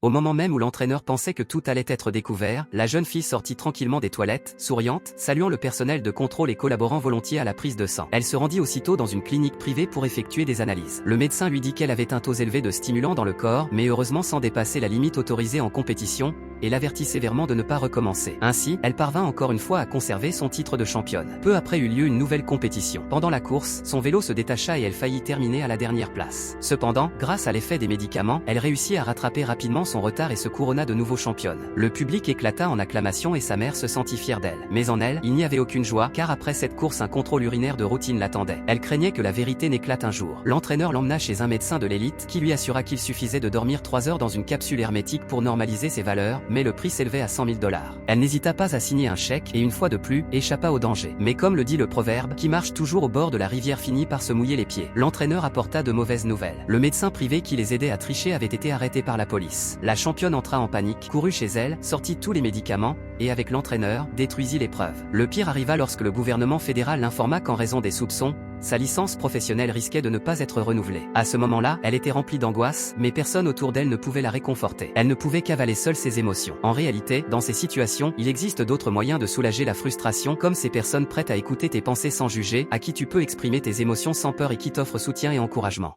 Au moment même où l'entraîneur pensait que tout allait être découvert, la jeune fille sortit tranquillement des toilettes, souriante, saluant le personnel de contrôle et collaborant volontiers à la prise de sang. Elle se rendit aussitôt dans une clinique privée pour effectuer des analyses. Le médecin lui dit qu'elle avait un taux élevé de stimulants dans le corps, mais heureusement sans dépasser la limite autorisée en compétition, et l'avertit sévèrement de ne pas recommencer. Ainsi, elle parvint encore une fois à conserver son titre de championne. Peu après eut lieu une nouvelle compétition. Pendant la course, son vélo se détacha et elle faillit terminer à la dernière place. Cependant, grâce à l'effet des médicaments, elle réussit à rattraper rapidement son retard et se couronna de nouveau championne. Le public éclata en acclamations et sa mère se sentit fière d'elle. Mais en elle, il n'y avait aucune joie, car après cette course un contrôle urinaire de routine l'attendait. Elle craignait que la vérité n'éclate un jour. L'entraîneur l'emmena chez un médecin de l'élite, qui lui assura qu'il suffisait de dormir 3 heures dans une capsule hermétique pour normaliser ses valeurs, mais le prix s'élevait à 100 000 $. Elle n'hésita pas à signer un chèque et une fois de plus, échappa au danger. Mais comme le dit le proverbe, qui marche toujours au bord de la rivière finit par se mouiller les pieds. L'entraîneur apporta de mauvaises nouvelles. Le médecin privé qui les aidait à tricher avait été arrêté par la police. La championne entra en panique, courut chez elle, sortit tous les médicaments, et avec l'entraîneur, détruisit l'épreuve. Le pire arriva lorsque le gouvernement fédéral l'informa qu'en raison des soupçons, sa licence professionnelle risquait de ne pas être renouvelée. À ce moment-là, elle était remplie d'angoisse, mais personne autour d'elle ne pouvait la réconforter. Elle ne pouvait qu'avaler seule ses émotions. En réalité, dans ces situations, il existe d'autres moyens de soulager la frustration, comme ces personnes prêtes à écouter tes pensées sans juger, à qui tu peux exprimer tes émotions sans peur et qui t'offrent soutien et encouragement.